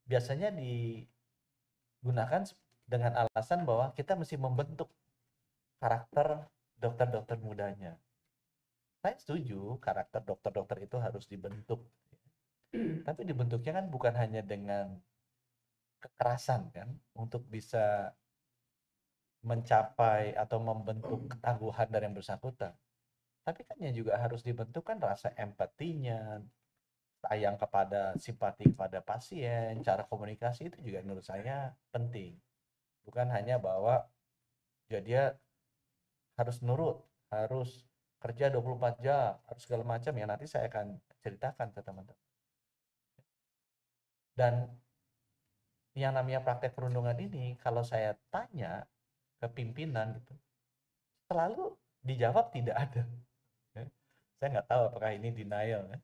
biasanya digunakan dengan alasan bahwa kita mesti membentuk karakter dokter-dokter mudanya. Saya setuju karakter dokter-dokter itu harus dibentuk. Tapi dibentuknya kan bukan hanya dengan kekerasan kan, untuk bisa mencapai atau membentuk ketangguhan dari yang bersangkutan. Tapi kan yang juga harus dibentuk kan rasa empatinya, sayang kepada simpati kepada pasien, cara komunikasi itu juga menurut saya penting. Bukan hanya bahwa ya dia harus nurut, harus kerja 24 jam, harus segala macam ya nanti saya akan ceritakan ke teman-teman. Dan yang namanya praktek perundungan ini kalau saya tanya ke pimpinan gitu, selalu dijawab tidak ada. Ya. Saya nggak tahu apakah ini denial ya.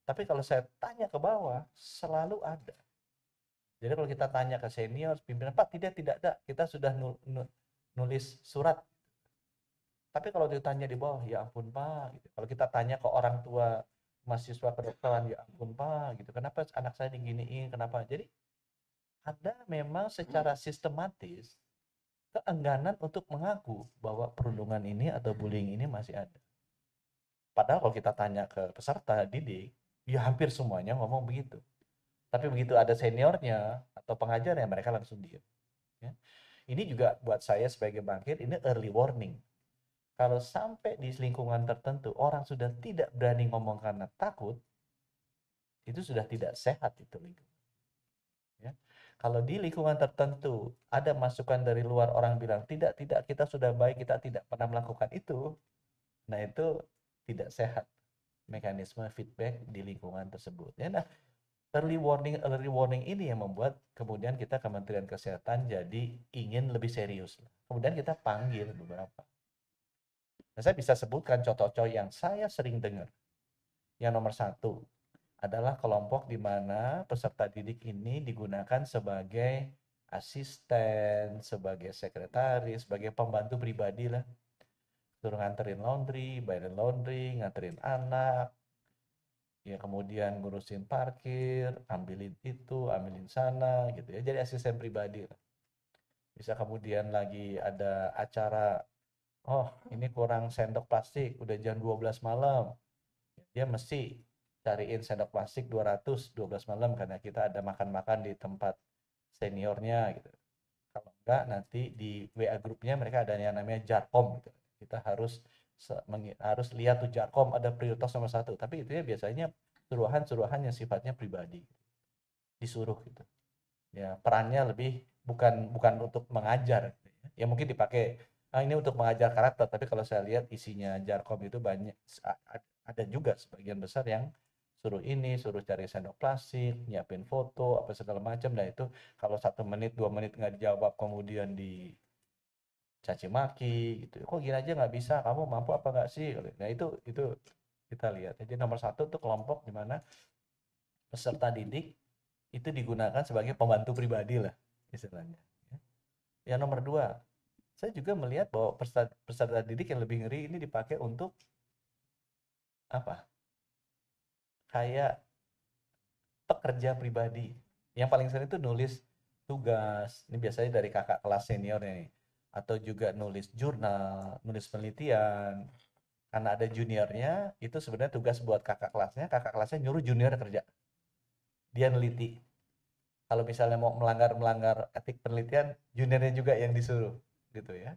Tapi kalau saya tanya ke bawah, selalu ada. Jadi kalau kita tanya ke senior, pimpinan, Pak, tidak ada. Kita sudah nulis surat. Tapi kalau ditanya di bawah, ya ampun Pak. Gitu. Kalau kita tanya ke orang tua mahasiswa kedokteran, ya ampun Pak. Gitu. Kenapa anak saya diginiin? Kenapa? Jadi ada memang secara sistematis keengganan untuk mengaku bahwa perundungan ini atau bullying ini masih ada. Padahal kalau kita tanya ke peserta didik, ya hampir semuanya ngomong begitu. Tapi begitu ada seniornya atau pengajarnya, mereka langsung diam. Ya. Ini juga buat saya sebagai bangkit, ini early warning. Kalau sampai di lingkungan tertentu, orang sudah tidak berani ngomong karena takut, itu sudah tidak sehat itu lingkungan. Ya. Kalau di lingkungan tertentu, ada masukan dari luar orang bilang, tidak, kita sudah baik, kita tidak pernah melakukan itu, nah itu tidak sehat mekanisme feedback di lingkungan tersebut. Ya, nah, early warning ini yang membuat kemudian kita Kementerian Kesehatan jadi ingin lebih serius. Kemudian kita panggil beberapa. Nah, saya bisa sebutkan contoh-contoh yang saya sering dengar. Yang nomor satu adalah kelompok di mana peserta didik ini digunakan sebagai asisten, sebagai sekretaris, sebagai pembantu pribadi lah. Suruh nganterin laundry, bayarin laundry, nganterin anak, ya kemudian ngurusin parkir, ambilin itu, ambilin sana gitu ya. Jadi asisten pribadi lah. Bisa kemudian lagi ada acara, oh ini kurang sendok plastik, udah jam 12 malam. Dia mesti cariin sendok plastik 12 malam karena kita ada makan-makan di tempat seniornya gitu. Kalau enggak nanti di WA grupnya mereka ada yang namanya Jarkom gitu. Kita harus lihat tuh Jarkom ada prioritas nomor satu. Tapi itu ya biasanya suruhan-suruhan yang sifatnya pribadi, disuruh gitu. Ya perannya lebih bukan bukan untuk mengajar. Gitu ya. Ya mungkin dipakai ini untuk mengajar karakter. Tapi kalau saya lihat isinya Jarkom itu banyak, ada juga sebagian besar yang suruh ini, suruh cari sendok plastik, nyiapin foto, apa segala macam. Nah itu kalau 1 menit, 2 menit nggak dijawab, kemudian dicaci maki, gitu. Kok gini aja nggak bisa? Kamu mampu apa nggak sih? Nah itu kita lihat. Jadi nomor satu itu kelompok di mana peserta didik itu digunakan sebagai pembantu pribadi lah istilahnya. Yang nomor dua, saya juga melihat bahwa peserta didik yang lebih ngeri ini dipakai untuk apa? Kayak pekerja pribadi. Yang paling sering itu nulis tugas. Ini biasanya dari kakak kelas senior nih. Atau juga nulis jurnal, nulis penelitian. Karena ada juniornya, itu sebenarnya tugas buat kakak kelasnya nyuruh junior kerja. Dia neliti. Kalau misalnya mau melanggar etik penelitian, juniornya juga yang disuruh, gitu ya.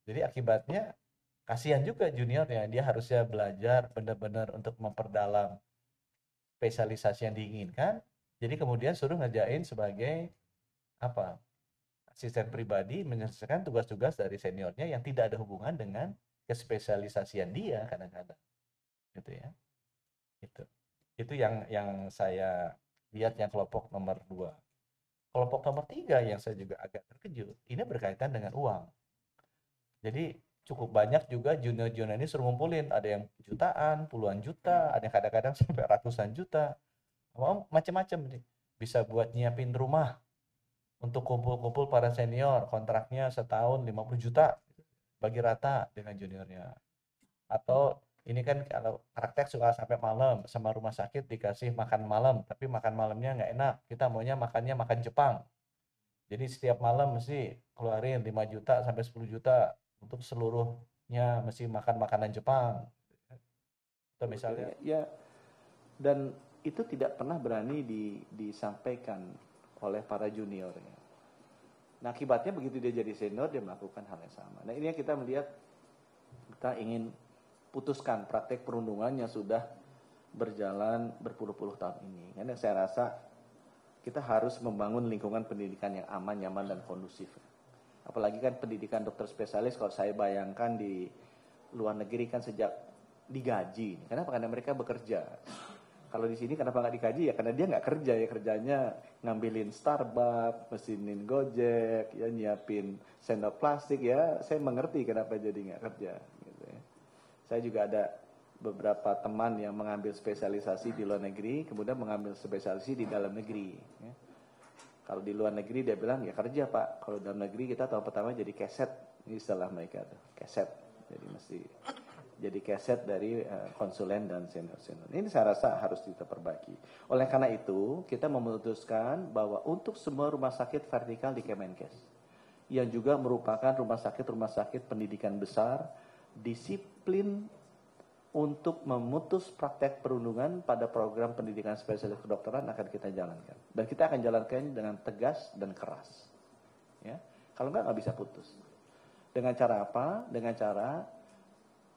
Jadi akibatnya kasihan juga juniornya, dia harusnya belajar benar-benar untuk memperdalam spesialisasi yang diinginkan, jadi kemudian suruh ngerjain sebagai apa, asisten pribadi menyelesaikan tugas-tugas dari seniornya yang tidak ada hubungan dengan kespesialisasian dia kadang-kadang, gitu ya. Itu yang saya lihat yang kelompok nomor 2. Kelompok nomor 3 yang saya juga agak terkejut, ini berkaitan dengan uang. Jadi cukup banyak juga junior-junior ini suruh ngumpulin, ada yang jutaan, puluhan juta, ada yang kadang-kadang sampai ratusan juta. Macam-macam nih. Bisa buat nyiapin rumah untuk kumpul-kumpul para senior, kontraknya setahun 50 juta, bagi rata dengan juniornya. Atau Ini kan kalau praktek suka sampai malam, sama rumah sakit dikasih makan malam, tapi makan malamnya nggak enak. Kita maunya makannya makan Jepang. Jadi setiap malam mesti keluarin 5 juta sampai 10 juta untuk seluruhnya mesti makan makanan Jepang. Atau Betul misalnya ya, ya. Dan itu tidak pernah berani disampaikan oleh para juniornya. Nah akibatnya begitu dia jadi senior dia melakukan hal yang sama. Nah ini yang kita melihat, kita ingin putuskan praktek perundungan yang sudah berjalan berpuluh-puluh tahun ini. Karena saya rasa kita harus membangun lingkungan pendidikan yang aman, nyaman, dan kondusif. Apalagi kan pendidikan dokter spesialis, kalau saya bayangkan di luar negeri kan sejak digaji. Kenapa? Karena mereka bekerja. Kalau di sini kenapa nggak digaji ya? Karena dia nggak kerja ya, kerjanya ngambilin Starbucks, mesinin Gojek, ya nyiapin sendok plastik ya. Saya mengerti kenapa jadi nggak kerja. Gitu ya. Saya juga ada beberapa teman yang mengambil spesialisasi di luar negeri, kemudian mengambil spesialisasi di dalam negeri. Ya. Kalau di luar negeri dia bilang ya kerja pak. Kalau dalam negeri kita tahun pertama jadi keset, ini istilah mereka tuh, keset. Jadi mesti jadi keset dari konsulen dan senior-senior. Ini saya rasa harus kita perbaiki. Oleh karena itu, kita memutuskan bahwa untuk semua rumah sakit vertikal di Kemenkes, yang juga merupakan rumah sakit pendidikan besar, disiplin untuk memutus praktek perundungan pada program pendidikan spesialis kedokteran akan kita jalankan. Dan kita akan jalankan dengan tegas dan keras. Ya. Kalau nggak bisa putus. Dengan cara apa? Dengan cara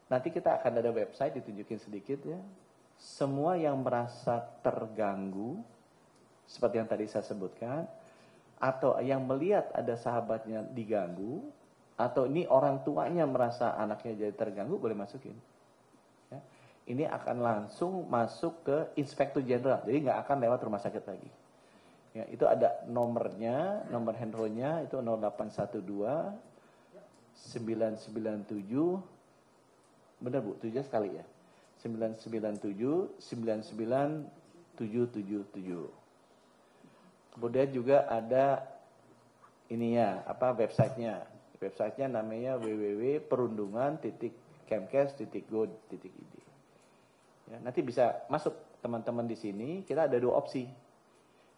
nanti kita akan ada website, ditunjukin sedikit ya. Semua yang merasa terganggu, seperti yang tadi saya sebutkan, atau yang melihat ada sahabatnya diganggu, atau ini orang tuanya merasa anaknya jadi terganggu, boleh masukin. Ya. Ini akan langsung masuk ke Inspektur Jenderal, jadi nggak akan lewat rumah sakit lagi. Ya, itu ada nomornya, nomor handphonenya itu 0812 997. Benar Bu, 7 sekali ya. 997 99777. Kemudian juga ada ininya, websitenya. Websitenya namanya www.perundungan.kemkes.go.id. Ya, nanti bisa masuk teman-teman di sini. Kita ada 2 opsi.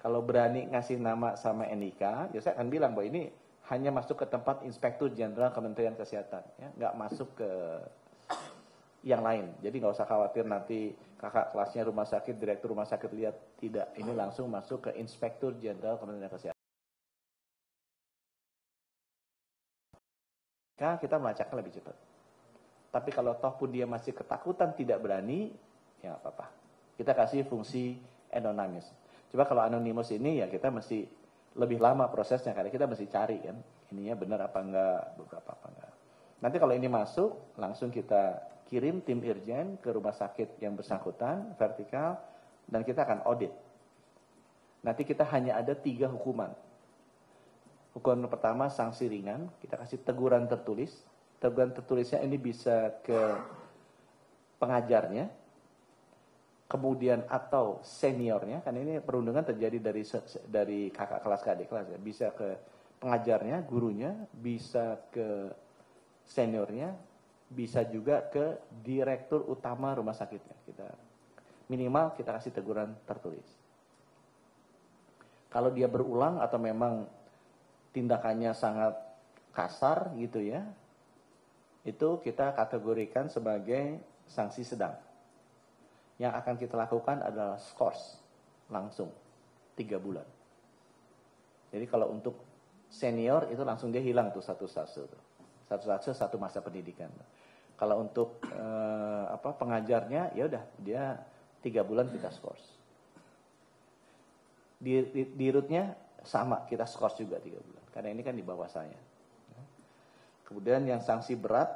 Kalau berani ngasih nama sama NIK, ya saya akan bilang bahwa ini hanya masuk ke tempat Inspektur Jenderal Kementerian Kesehatan, ya, nggak masuk ke yang lain. Jadi nggak usah khawatir nanti kakak kelasnya rumah sakit, direktur rumah sakit lihat, tidak. Ini langsung masuk ke Inspektur Jenderal Kementerian Kesehatan. Kita melacaknya lebih cepat. Tapi kalau toh pun dia masih ketakutan, tidak berani, ya nggak apa-apa. Kita kasih fungsi anonymous. Coba kalau anonymous ini ya kita mesti lebih lama prosesnya, karena kita mesti cari kan, ininya benar apa enggak, beberapa apa enggak. Nanti kalau ini masuk, langsung kita kirim tim irjen ke rumah sakit yang bersangkutan, vertikal, dan kita akan audit. Nanti kita hanya ada 3 hukuman. Hukuman pertama sanksi ringan, kita kasih teguran tertulis. Teguran tertulisnya ini bisa ke pengajarnya, kemudian atau seniornya, kan ini perundungan terjadi dari kakak kelas ke adik kelas ya, bisa ke pengajarnya, gurunya, bisa ke seniornya, bisa juga ke direktur utama rumah sakitnya. Kita minimal kita kasih teguran tertulis. Kalau dia berulang atau memang tindakannya sangat kasar gitu ya, itu kita kategorikan sebagai sanksi sedang. Yang akan kita lakukan adalah skors langsung 3 bulan. Jadi kalau untuk senior itu langsung dia hilang tuh satu masa pendidikan. Kalau untuk pengajarnya ya udah dia 3 bulan kita skors. Di rootnya sama kita skors juga 3 bulan. Karena ini kan di bawah saya. Kemudian yang sanksi berat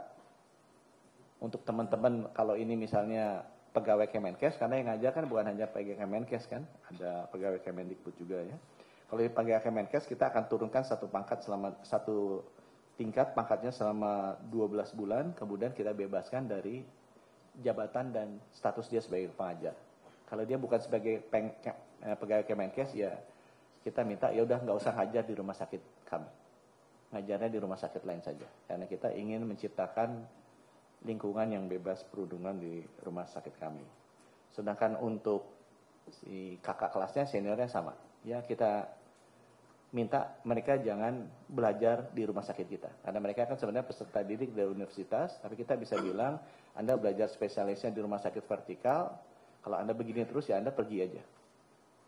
untuk teman-teman kalau ini misalnya pegawai Kemenkes, karena yang ngajar kan bukan hanya pegawai Kemenkes kan, ada pegawai Kemendikbud juga ya. Kalau pegawai Kemenkes kita akan turunkan satu tingkat pangkatnya selama 12 bulan, kemudian kita bebaskan dari jabatan dan status dia sebagai pengajar. Kalau dia bukan sebagai pegawai Kemenkes, ya kita minta ya udah nggak usah ngajar di rumah sakit kami, ngajarnya di rumah sakit lain saja, karena kita ingin menciptakan lingkungan yang bebas perundungan di rumah sakit kami. Sedangkan untuk si kakak kelasnya, seniornya sama. Ya, kita minta mereka jangan belajar di rumah sakit kita. Karena mereka kan sebenarnya peserta didik dari universitas, tapi kita bisa bilang, Anda belajar spesialisnya di rumah sakit vertikal, kalau Anda begini terus ya Anda pergi aja.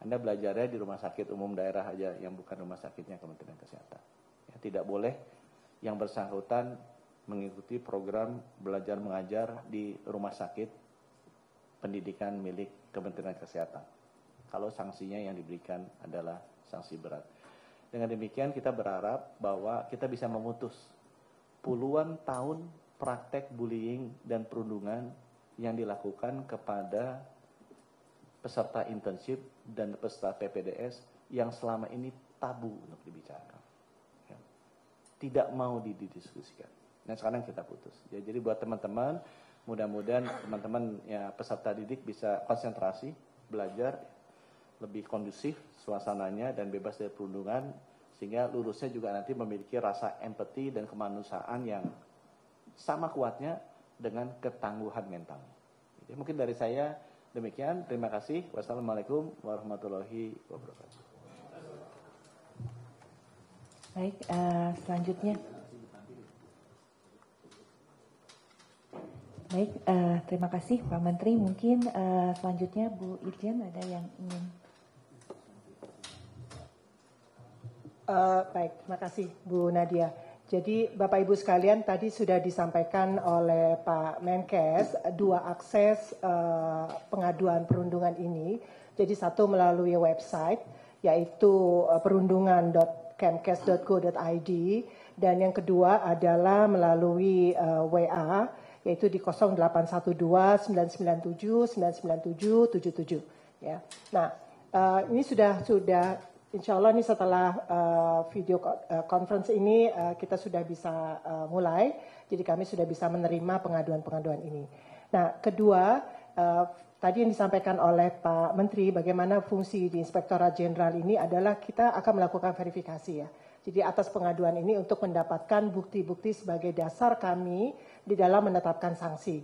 Anda belajarnya di rumah sakit umum daerah aja, yang bukan rumah sakitnya Kementerian Kesehatan. Ya, tidak boleh yang bersangkutan mengikuti program belajar mengajar di rumah sakit pendidikan milik Kementerian Kesehatan. Kalau sanksinya yang diberikan adalah sanksi berat. Dengan demikian kita berharap bahwa kita bisa memutus puluhan tahun praktek bullying dan perundungan yang dilakukan kepada peserta internship dan peserta PPDS yang selama ini tabu untuk dibicarakan. Ya. Tidak mau didiskusikan. Nah sekarang kita putus. Ya, jadi buat teman-teman, mudah-mudahan teman-teman ya, peserta didik bisa konsentrasi, belajar, lebih kondusif suasananya dan bebas dari perundungan, sehingga lulusnya juga nanti memiliki rasa empati dan kemanusiaan yang sama kuatnya dengan ketangguhan mental. Jadi mungkin dari saya demikian, terima kasih. Wassalamualaikum warahmatullahi wabarakatuh. Baik, selanjutnya. Baik, terima kasih Pak Menteri. Mungkin selanjutnya Bu Irjen ada yang ingin. Baik, terima kasih Bu Nadia. Jadi Bapak Ibu sekalian tadi sudah disampaikan oleh Pak Menkes dua akses pengaduan perundungan ini. Jadi satu melalui website yaitu perundungan.kemkes.go.id dan yang kedua adalah melalui WA yaitu di 0812 997 997 77 ya. Nah, ini sudah Insya Allah ini setelah video conference ini kita sudah bisa mulai, jadi kami sudah bisa menerima pengaduan-pengaduan ini. Nah, kedua, tadi yang disampaikan oleh Pak Menteri, bagaimana fungsi di Inspektorat Jenderal ini adalah kita akan melakukan verifikasi ya. Jadi atas pengaduan ini untuk mendapatkan bukti-bukti sebagai dasar kami di dalam menetapkan sanksi.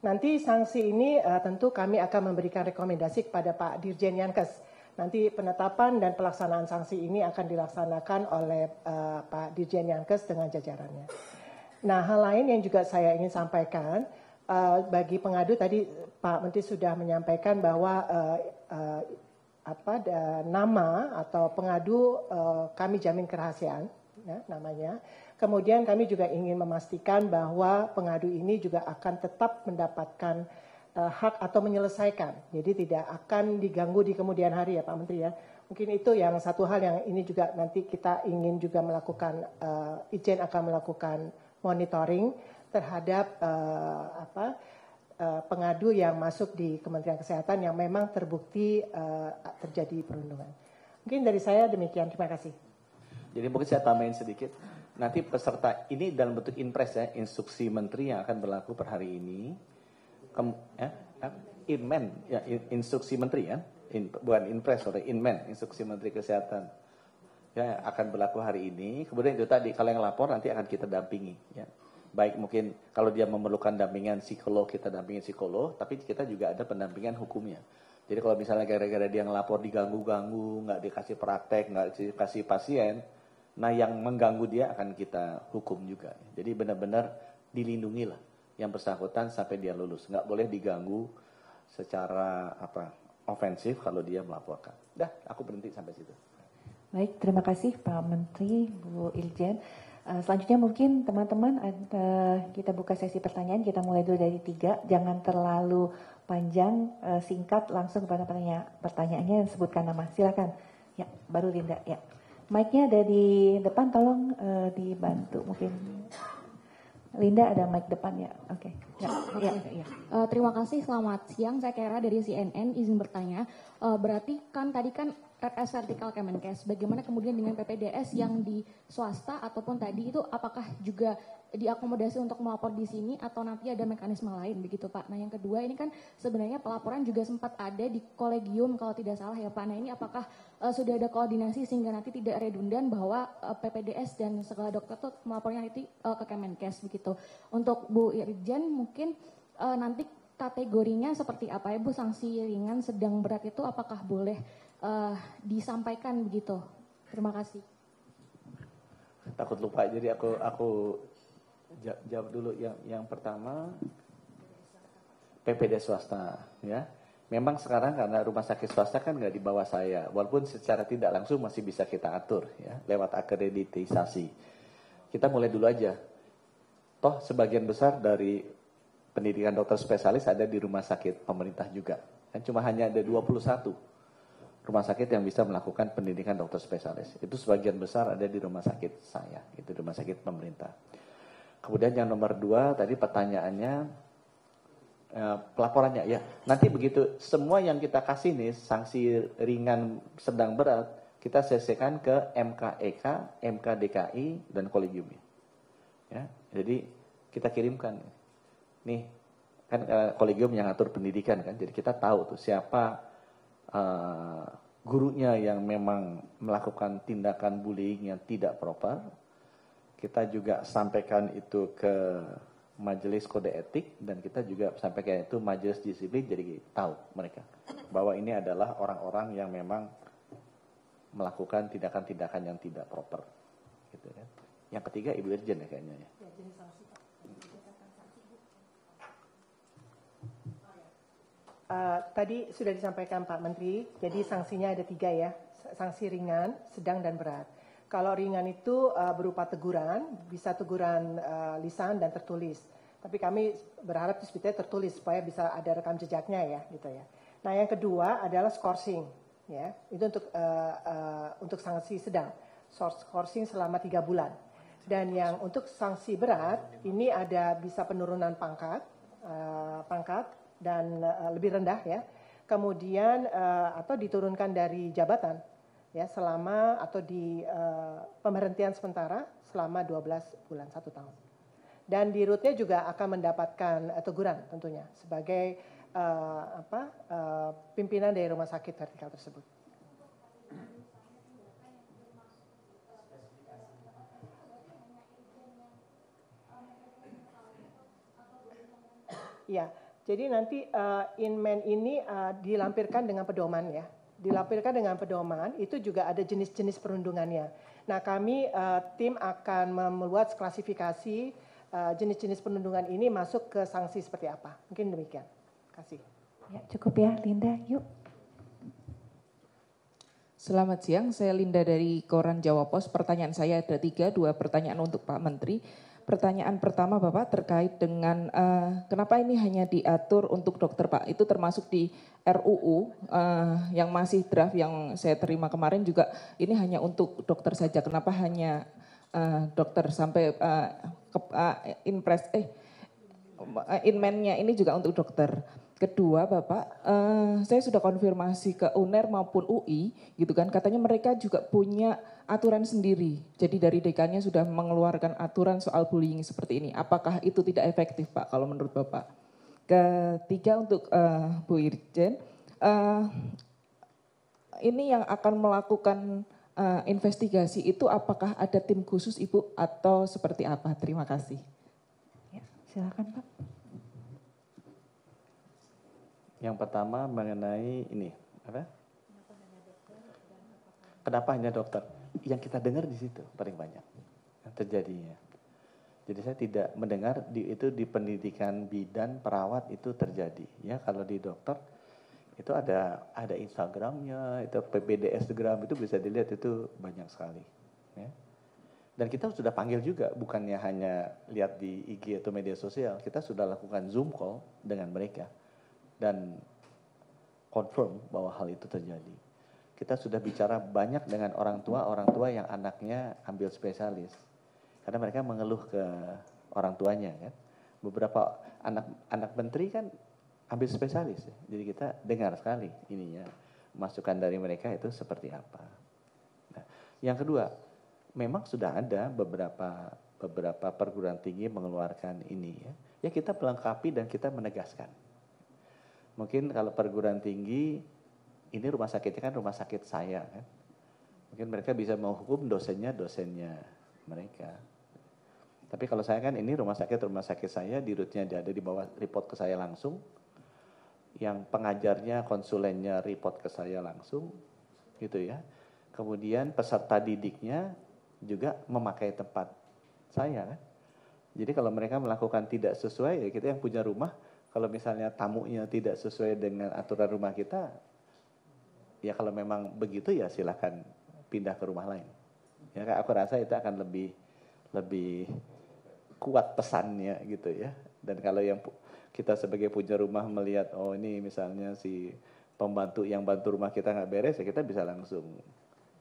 Nanti sanksi ini tentu kami akan memberikan rekomendasi kepada Pak Dirjen Yankes. Nanti penetapan dan pelaksanaan sanksi ini akan dilaksanakan oleh Pak Dirjen Yankes dengan jajarannya. Nah, hal lain yang juga saya ingin sampaikan, bagi pengadu tadi Pak Menteri sudah menyampaikan bahwa nama atau pengadu kami jamin kerahasiaan, ya, namanya. Kemudian kami juga ingin memastikan bahwa pengadu ini juga akan tetap mendapatkan hak atau menyelesaikan, jadi tidak akan diganggu di kemudian hari ya Pak Menteri ya. Mungkin itu yang satu hal yang ini juga nanti kita ingin juga melakukan, Ijen akan melakukan monitoring terhadap pengadu yang masuk di Kementerian Kesehatan yang memang terbukti terjadi perundungan. Mungkin dari saya demikian, terima kasih. Jadi mungkin saya tambahin sedikit, nanti peserta ini dalam bentuk inpres ya, instruksi menteri yang akan berlaku per hari ini. Inmen, ya, instruksi menteri ya, bukan inpres, inmen, instruksi menteri kesehatan ya akan berlaku hari ini. Kemudian itu tadi kalau yang lapor nanti akan kita dampingi ya. Baik mungkin kalau dia memerlukan dampingan psikolog, kita dampingin psikolog, tapi kita juga ada pendampingan hukumnya. Jadi kalau misalnya gara-gara dia ngelapor diganggu-ganggu, nggak dikasih praktek, nggak dikasih pasien, nah yang mengganggu dia akan kita hukum juga. Jadi benar-benar dilindungi lah yang bersangkutan sampai dia lulus. Nggak boleh diganggu secara ofensif kalau dia melaporkan. Dah, aku berhenti sampai situ. Baik, terima kasih Pak Menteri, Bu Irjen. Selanjutnya mungkin teman-teman kita buka sesi pertanyaan, kita mulai dulu dari 3, jangan terlalu panjang, singkat langsung kepada pertanyaannya dan sebutkan nama. Silakan. Ya, baru Linda. Ya, mic-nya ada di depan, tolong dibantu mungkin. Linda ada mic depan ya, oke. Ya, ya, ya. Terima kasih, selamat siang. Saya Kera dari CNN, izin bertanya. Berarti kan tadi kan RS vertikal Kemenkes, bagaimana kemudian dengan PPDS yang di swasta ataupun tadi itu apakah juga diakomodasi untuk melapor di sini atau nanti ada mekanisme lain begitu Pak? Nah yang kedua ini kan sebenarnya pelaporan juga sempat ada di kolegium kalau tidak salah ya Pak. Nah ini apakah sudah ada koordinasi sehingga nanti tidak redundan bahwa PPDS dan segala dokter tuh melapornya nanti ke Kemenkes begitu. Untuk Bu Irjen mungkin nanti kategorinya seperti apa ya Bu, sanksi ringan, sedang, berat itu apakah boleh disampaikan begitu? Terima kasih. Takut lupa, jadi aku jawab dulu. Yang pertama PPD swasta, ya. Memang sekarang karena rumah sakit swasta kan nggak di bawah saya, walaupun secara tidak langsung masih bisa kita atur, ya, lewat akreditisasi. Kita mulai dulu aja. Toh sebagian besar dari pendidikan dokter spesialis ada di rumah sakit pemerintah juga. Kan cuma hanya ada 21 rumah sakit yang bisa melakukan pendidikan dokter spesialis. Itu sebagian besar ada di rumah sakit saya, itu rumah sakit pemerintah. Kemudian yang nomor 2 tadi pertanyaannya, pelaporannya ya. Nanti begitu semua yang kita kasih nih sanksi ringan, sedang, berat, kita sesikan ke MKEK, MKDKI dan kolegium. Ya, jadi kita kirimkan. Nih kan kolegium yang atur pendidikan kan, jadi kita tahu tuh siapa gurunya yang memang melakukan tindakan bullying yang tidak proper. Kita juga sampaikan itu ke majelis kode etik dan kita juga sampaikan itu majelis disiplin, jadi tahu mereka bahwa ini adalah orang-orang yang memang melakukan tindakan-tindakan yang tidak proper. Gitu ya. Yang ketiga Ibu Irjen ya kayaknya ya. Tadi sudah disampaikan Pak Menteri, jadi sanksinya ada 3 ya, sanksi ringan, sedang, dan berat. Kalau ringan itu berupa teguran, bisa teguran lisan dan tertulis. Tapi kami berharap itu sebetulnya tertulis supaya bisa ada rekam jejaknya ya, gitu ya. Nah yang kedua adalah scourging, ya, itu untuk sanksi sedang, scourging selama 3 bulan. Dan yang untuk sanksi berat ini ada bisa penurunan pangkat dan lebih rendah ya. Kemudian atau diturunkan dari jabatan ya selama atau di pemberhentian sementara selama 12 bulan 1 tahun. Dan di rootnya juga akan mendapatkan teguran tentunya sebagai pimpinan dari rumah sakit vertikal tersebut. Ya, jadi nanti Inmen ini dilampirkan dengan pedoman ya. Dilampirkan dengan pedoman, itu juga ada jenis-jenis perundungannya. Nah kami tim akan membuat klasifikasi jenis-jenis perundungan ini masuk ke sanksi seperti apa. Mungkin demikian. Terima kasih. Ya, cukup ya Linda, yuk. Selamat siang, saya Linda dari Koran Jawa Pos. Pertanyaan saya ada 3, 2 pertanyaan untuk Pak Menteri. Pertanyaan pertama Bapak terkait dengan kenapa ini hanya diatur untuk dokter Pak, itu termasuk di RUU yang masih draft yang saya terima kemarin juga ini hanya untuk dokter saja, kenapa hanya dokter sampai Inmennya ini juga untuk dokter. Kedua Bapak, saya sudah konfirmasi ke UNER maupun UI gitu kan, katanya mereka juga punya aturan sendiri. Jadi dari dekannya sudah mengeluarkan aturan soal bullying seperti ini. Apakah itu tidak efektif Pak kalau menurut Bapak? Ketiga untuk Bu Irjen, ini yang akan melakukan investigasi itu apakah ada tim khusus Ibu atau seperti apa? Terima kasih. Ya, silakan Pak. Yang pertama mengenai ini, apa? Kenapa hanya dokter? Yang kita dengar di situ paling banyak yang terjadinya. Jadi saya tidak mendengar itu di pendidikan bidan perawat itu terjadi. Ya kalau di dokter itu ada Instagramnya, itu PPDS-gram itu bisa dilihat itu banyak sekali. Ya. Dan kita sudah panggil juga, bukannya hanya lihat di IG atau media sosial, kita sudah lakukan Zoom call dengan mereka. Dan confirm bahwa hal itu terjadi. Kita sudah bicara banyak dengan orang tua yang anaknya ambil spesialis. Karena mereka mengeluh ke orang tuanya kan. Beberapa anak menteri kan ambil spesialis ya. Jadi kita dengar sekali ininya, masukan dari mereka itu seperti apa. Nah, yang kedua, memang sudah ada beberapa perguruan tinggi mengeluarkan ini ya. Ya kita melengkapi dan kita menegaskan. Mungkin kalau perguruan tinggi, ini rumah sakitnya kan rumah sakit saya kan. Mungkin mereka bisa menghukum dosennya mereka. Tapi kalau saya kan ini rumah sakit saya, dirutnya ada di bawah, report ke saya langsung. Yang pengajarnya, konsulennya report ke saya langsung, gitu ya. Kemudian peserta didiknya juga memakai tempat saya kan. Jadi kalau mereka melakukan tidak sesuai, ya kita yang punya rumah, kalau misalnya tamunya tidak sesuai dengan aturan rumah kita, ya kalau memang begitu ya silakan pindah ke rumah lain. Ya aku rasa itu akan lebih kuat pesannya gitu ya. Dan kalau yang kita sebagai punya rumah melihat, oh ini misalnya si pembantu yang bantu rumah kita nggak beres, ya kita bisa langsung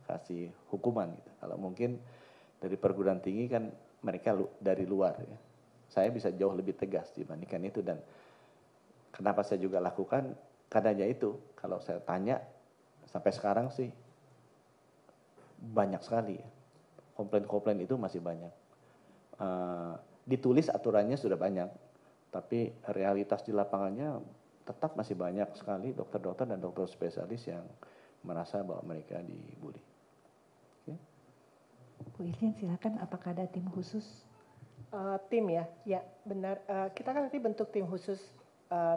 kasih hukuman gitu. Kalau mungkin dari perguruan tinggi kan mereka dari luar ya. Saya bisa jauh lebih tegas dibandingkan itu, dan kenapa saya juga lakukan, karenanya itu, kalau saya tanya sampai sekarang sih banyak sekali ya. Komplain-komplain itu masih banyak. Ditulis aturannya sudah banyak, tapi realitas di lapangannya tetap masih banyak sekali dokter-dokter dan dokter spesialis yang merasa bahwa mereka dibully. Okay. Bu Iljen silakan, apakah ada tim khusus? Tim ya benar. Kita kan nanti bentuk tim khusus,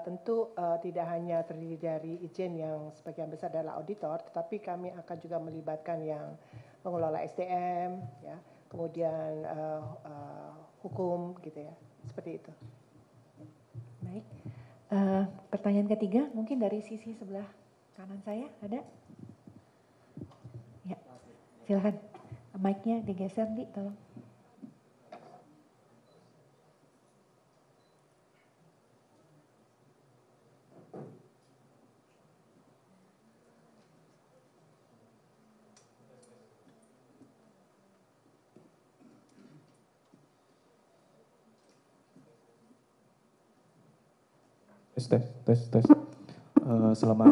tentu tidak hanya terdiri dari Ijen yang sebagian besar adalah auditor, tetapi kami akan juga melibatkan yang pengelola SDM, ya, kemudian hukum, gitu ya, seperti itu. Baik. Pertanyaan ketiga mungkin dari sisi sebelah kanan saya ada? Ya, silakan. Mic-nya digeser, Di, tolong. Tes. Selamat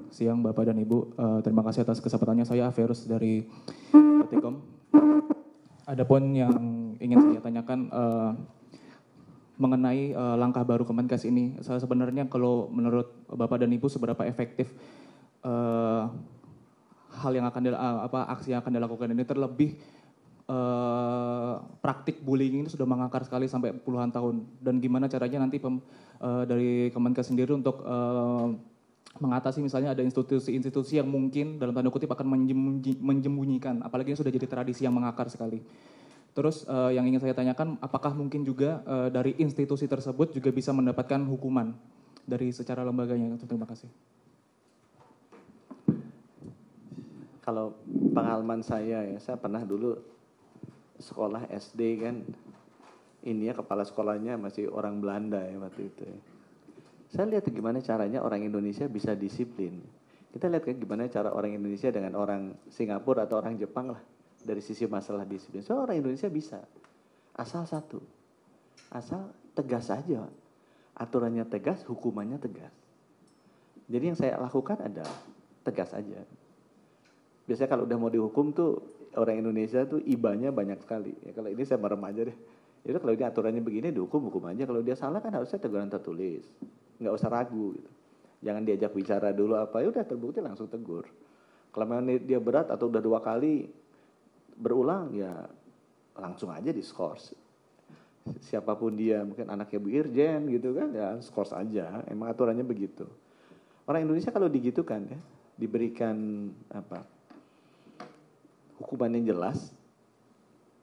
siang Bapak dan Ibu. Terima kasih atas kesempatannya. Saya Averus dari Petikom. Adapun yang ingin saya tanyakan mengenai langkah baru Kemenkes ini. Saya sebenarnya kalau menurut Bapak dan Ibu seberapa efektif hal yang akan aksi yang akan dilakukan ini, terlebih praktik bullying ini sudah mengakar sekali sampai puluhan tahun, dan gimana caranya nanti dari Kemenkes sendiri untuk mengatasi misalnya ada institusi-institusi yang mungkin dalam tanda kutip akan menjembunyikan, apalagi ini sudah jadi tradisi yang mengakar sekali. Terus yang ingin saya tanyakan, apakah mungkin juga dari institusi tersebut juga bisa mendapatkan hukuman dari secara lembaganya? Terima kasih. Kalau pengalaman saya ya, saya pernah dulu sekolah SD kan, ini ya kepala sekolahnya masih orang Belanda ya waktu itu ya. Saya lihat gimana caranya orang Indonesia bisa disiplin. Kita lihat kan gimana cara orang Indonesia dengan orang Singapura atau orang Jepang lah, dari sisi masalah disiplin. So orang Indonesia bisa, asal satu, asal tegas aja. Aturannya tegas, hukumannya tegas. Jadi yang saya lakukan adalah tegas aja. Biasanya kalau udah mau dihukum tuh orang Indonesia tuh ibanya banyak sekali. Ya, kalau ini saya merem aja deh. Itu kalau ini aturannya begini dihukum aja. Kalau dia salah kan harusnya teguran tertulis. Nggak usah ragu gitu. Jangan diajak bicara dulu apa, ya udah terbukti langsung tegur. Kalau memang dia berat atau udah 2 kali berulang ya langsung aja diskors. Siapapun dia, mungkin anaknya Bu Irjen gitu kan, ya skors aja. Emang aturannya begitu. Orang Indonesia kalau digitukan ya, diberikan hukuman yang jelas,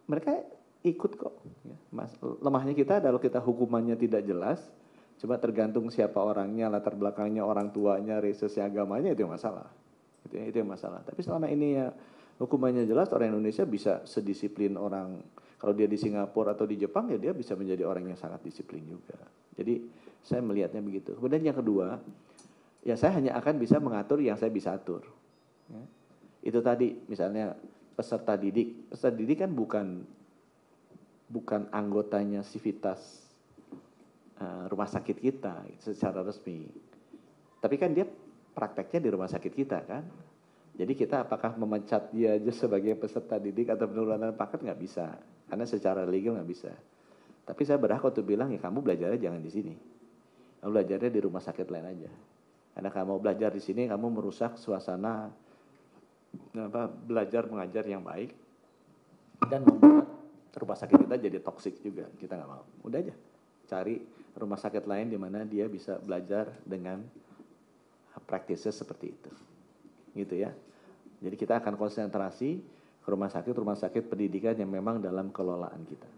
mereka ikut kok. Lemahnya kita adalah kita hukumannya tidak jelas, cuma tergantung siapa orangnya, latar belakangnya, orang tuanya, research agamanya, itu yang masalah. Itu yang masalah. Tapi selama ini ya hukumannya jelas, orang Indonesia bisa sedisiplin orang. Kalau dia di Singapura atau di Jepang ya dia bisa menjadi orang yang sangat disiplin juga. Jadi saya melihatnya begitu. Kemudian yang kedua, ya saya hanya akan bisa mengatur yang saya bisa atur. Ya. Itu tadi misalnya peserta didik kan bukan anggotanya sivitas rumah sakit kita secara resmi. Tapi kan dia prakteknya di rumah sakit kita kan. Jadi kita apakah memecat dia aja sebagai peserta didik atau penurunan pangkat, nggak bisa. Karena secara legal nggak bisa. Tapi saya berhak untuk bilang ya kamu belajarnya jangan di sini. Kamu belajarnya di rumah sakit lain aja. Karena kamu belajar di sini kamu merusak suasana belajar mengajar yang baik dan membuat rumah sakit kita jadi toksik juga, kita nggak mau. Udah aja, cari rumah sakit lain di mana dia bisa belajar dengan practices seperti itu, gitu ya. Jadi kita akan konsentrasi ke rumah sakit pendidikan yang memang dalam kelolaan kita.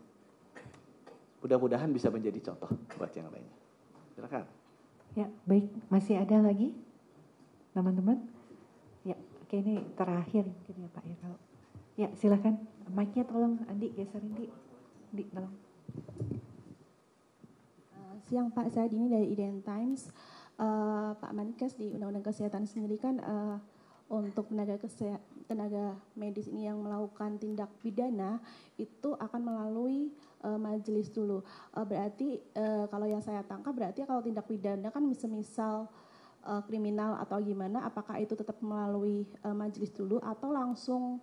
Mudah-mudahan bisa menjadi contoh buat yang lainnya. Silakan. Ya, baik. Masih ada lagi, teman-teman? Ya, oke, ini terakhir mungkin ya Pak ya. Kalau ya, silakan. Mic-nya tolong Andi geserin di. Andi, tolong. Siang Pak, saya Dini dari IDN Times. Pak Menkes di Undang-Undang Kesehatan sendiri kan untuk tenaga medis ini yang melakukan tindak pidana itu akan melalui majelis dulu. Berarti kalau yang saya tangkap berarti kalau tindak pidana kan misal kriminal atau gimana, apakah itu tetap melalui majelis dulu atau langsung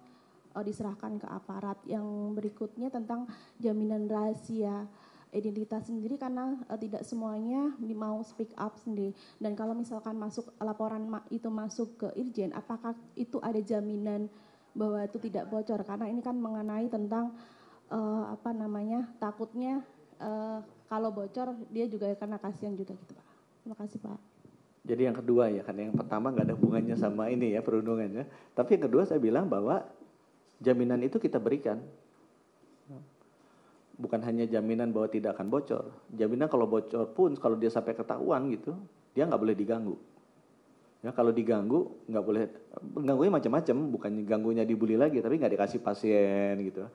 diserahkan ke aparat? Yang berikutnya tentang jaminan rahasia identitas sendiri karena tidak semuanya mau speak up sendiri. Dan kalau misalkan laporan itu masuk ke Irjen, apakah itu ada jaminan bahwa itu tidak bocor? Karena ini kan mengenai tentang takutnya kalau bocor dia juga kena kasihan juga gitu Pak. Terima kasih Pak. Jadi yang kedua ya, karena yang pertama nggak ada hubungannya sama ini ya perundungannya. Tapi yang kedua saya bilang bahwa jaminan itu kita berikan. Bukan hanya jaminan bahwa tidak akan bocor. Jaminan kalau bocor pun, kalau dia sampai ketahuan gitu, dia nggak boleh diganggu. Ya, kalau diganggu, nggak boleh, ganggunya macam-macam, bukan ganggunya dibully lagi, tapi nggak dikasih pasien gitu.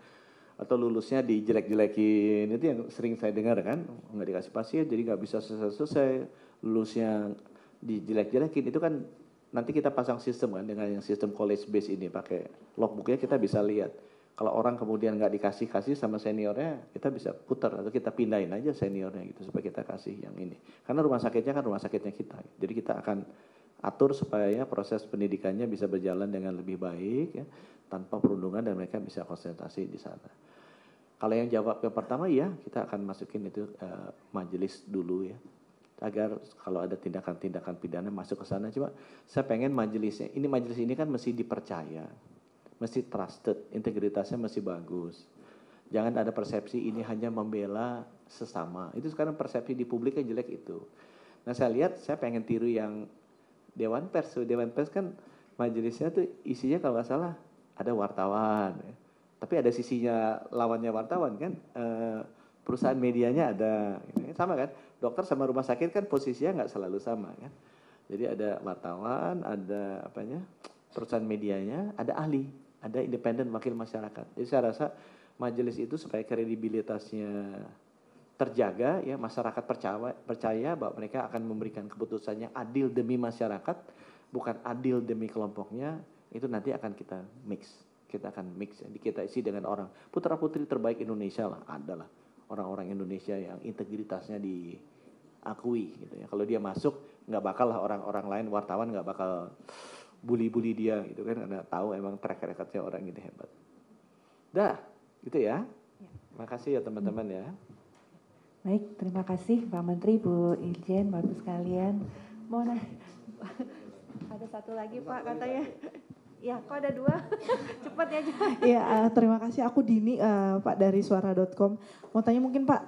Atau lulusnya dijelek-jelekin, itu yang sering saya dengar kan, nggak dikasih pasien, jadi nggak bisa selesai, lulusnya dijelek-jelekin, itu kan nanti kita pasang sistem kan, dengan yang sistem college base ini, pakai logbooknya kita bisa lihat. Kalau orang kemudian nggak dikasih sama seniornya, kita bisa putar atau kita pindahin aja seniornya gitu supaya kita kasih yang ini. Karena rumah sakitnya kan rumah sakitnya kita. Jadi kita akan atur supaya proses pendidikannya bisa berjalan dengan lebih baik ya, tanpa perundungan dan mereka bisa konsentrasi di sana. Kalau yang jawab yang pertama ya, kita akan masukin itu majelis dulu ya. Agar kalau ada tindakan-tindakan pidana masuk ke sana. Cuma saya pengen majelis ini kan mesti dipercaya. Mesti trusted, integritasnya mesti bagus. Jangan ada persepsi ini hanya membela sesama. Itu sekarang persepsi di publik yang jelek itu. Nah saya lihat, saya pengen tiru yang Dewan Pers. Dewan Pers kan majelisnya tuh isinya kalau nggak salah ada wartawan. Ya. Tapi ada sisinya lawannya wartawan kan. Perusahaan medianya ada. Sama kan, dokter sama rumah sakit kan posisinya nggak selalu sama kan. Jadi ada wartawan, ada perusahaan medianya, ada ahli. Ada independen wakil masyarakat. Jadi saya rasa majelis itu supaya kredibilitasnya terjaga, ya masyarakat percaya bahwa mereka akan memberikan keputusannya adil demi masyarakat, bukan adil demi kelompoknya. Itu nanti akan kita mix. Kita akan mix. Jadi kita isi dengan orang putra putri terbaik Indonesia lah, adalah orang-orang Indonesia yang integritasnya diakui. Gitu ya. Kalau dia masuk, nggak bakal lah orang-orang lain wartawan nggak bakal bully dia gitu kan, karena tahu emang track recordnya orang ini hebat. Dah, gitu ya. Terima kasih ya teman-teman ya. Baik, terima kasih Pak Menteri, Bu Irjen, Bapak sekalian. Mau ada satu lagi Pak katanya. Ya, kok ada dua? Cepat ya. Iya, terima kasih. Aku Dini, Pak dari suara.com. Mau tanya mungkin Pak,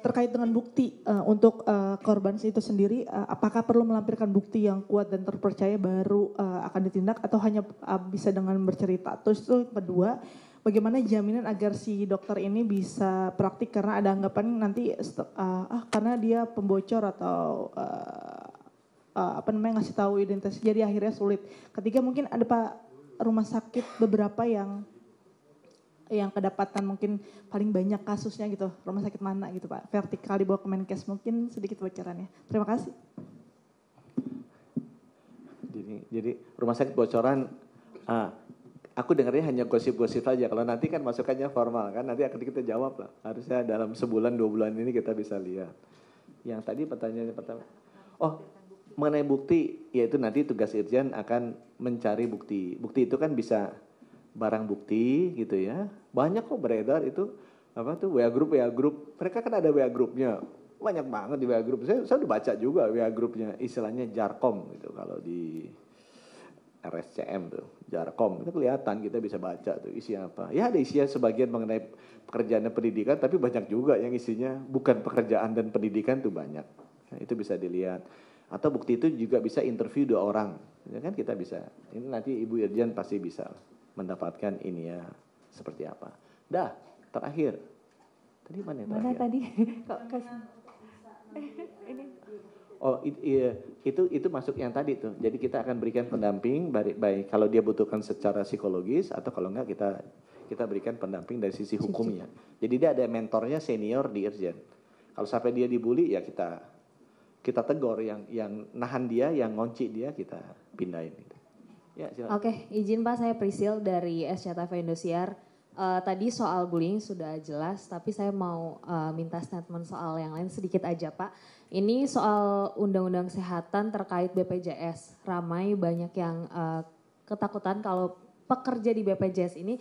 terkait dengan bukti untuk korban itu sendiri, apakah perlu melampirkan bukti yang kuat dan terpercaya baru akan ditindak atau hanya bisa dengan bercerita? Terus itu kedua, bagaimana jaminan agar si dokter ini bisa praktik karena ada anggapan nanti karena dia pembocor atau ngasih tahu identitas, jadi akhirnya sulit. Ketiga mungkin ada Pak rumah sakit beberapa yang kedapatan mungkin paling banyak kasusnya gitu, rumah sakit mana gitu Pak, vertikal di bawah Kemenkes, mungkin sedikit bocorannya. Terima kasih. Jadi rumah sakit bocoran, aku dengarnya hanya gosip-gosip aja. Kalau nanti kan masukannya formal kan, nanti akan kita jawab lah. Harusnya dalam sebulan 2 bulan ini kita bisa lihat. Yang tadi pertanyaannya pertama, mengenai bukti, yaitu nanti tugas Irjen akan mencari bukti. Bukti itu kan bisa barang bukti gitu ya. Banyak kok beredar itu WA group. Mereka kan ada WA grupnya. Banyak banget di WA group. Saya udah baca juga WA grupnya, istilahnya jarkom gitu kalau di RSCM tuh, Jarkom, itu kelihatan kita bisa baca tuh isinya apa. Ya ada isinya sebagian mengenai pekerjaan dan pendidikan, tapi banyak juga yang isinya bukan pekerjaan dan pendidikan tuh banyak. Nah, itu bisa dilihat. Atau bukti itu juga bisa interview 2 orang, ya kan kita bisa. Ini nanti Ibu Irjen pasti bisa mendapatkan ini ya seperti apa. Dah, terakhir. Tadi mana yang terakhir? Mana tadi? Kok ini. Oh itu masuk yang tadi tuh. Jadi kita akan berikan pendamping baik kalau dia butuhkan secara psikologis atau kalau enggak kita berikan pendamping dari sisi hukumnya. Jadi dia ada mentornya senior di Irjen. Kalau sampai dia dibully ya kita tegur yang nahan dia, yang ngunci dia kita pindahin gitu. Ya, silakan. Oke, izin Pak, saya Prisil dari SCTV Indosiar. Tadi soal bullying sudah jelas, tapi saya mau minta statement soal yang lain sedikit aja Pak. Ini soal undang-undang kesehatan terkait BPJS. Ramai banyak yang ketakutan kalau pekerja di BPJS ini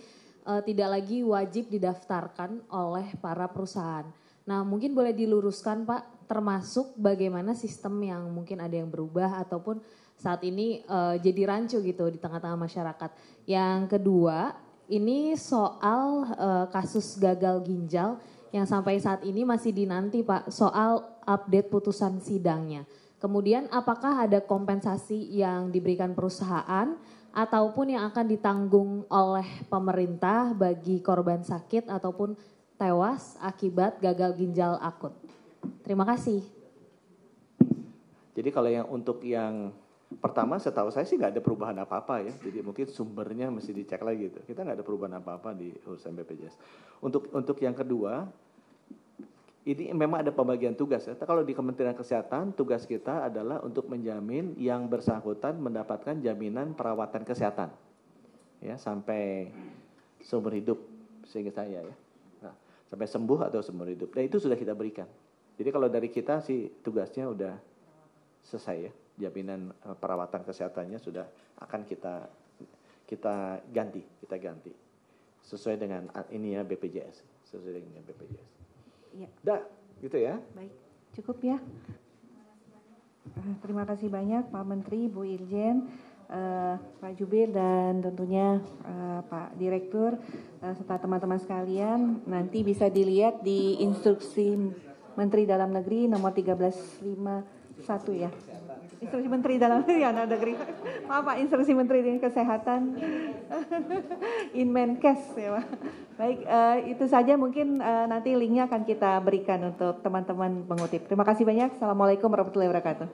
tidak lagi wajib didaftarkan oleh para perusahaan. Nah mungkin boleh diluruskan Pak, termasuk bagaimana sistem yang mungkin ada yang berubah ataupun saat ini jadi rancu gitu di tengah-tengah masyarakat. Yang kedua, ini soal kasus gagal ginjal yang sampai saat ini masih dinanti Pak, soal update putusan sidangnya. Kemudian apakah ada kompensasi yang diberikan perusahaan ataupun yang akan ditanggung oleh pemerintah bagi korban sakit ataupun tewas akibat gagal ginjal akut. Terima kasih. Jadi kalau untuk yang pertama setahu saya sih nggak ada perubahan apa-apa ya. Jadi mungkin sumbernya mesti dicek lagi gitu. Kita nggak ada perubahan apa-apa di urusan BPJS. Untuk yang kedua, ini memang ada pembagian tugas ya. Kalau di Kementerian Kesehatan tugas kita adalah untuk menjamin yang bersangkutan mendapatkan jaminan perawatan kesehatan ya sampai seumur hidup sehingga saya ya. Nah, sampai sembuh atau seumur hidup. Dan itu sudah kita berikan. Jadi kalau dari kita sih tugasnya udah selesai ya. Jaminan perawatan kesehatannya sudah akan kita ganti sesuai dengan ini ya BPJS, sesuai dengan BPJS. Ya. Dah, gitu ya. Baik, cukup ya. Terima kasih banyak Pak Menteri, Bu Irjen, Pak Jubir dan tentunya Pak Direktur serta teman-teman sekalian. Nanti bisa dilihat di instruksi Menteri Dalam Negeri nomor 1351 ya. Instruksi Menteri Dalam Negeri, maaf Pak, Instruksi Menteri Kesehatan, Inmenkes ya Pak. Baik, itu saja mungkin nanti linknya akan kita berikan untuk teman-teman pengutip. Terima kasih banyak. Assalamualaikum warahmatullahi wabarakatuh.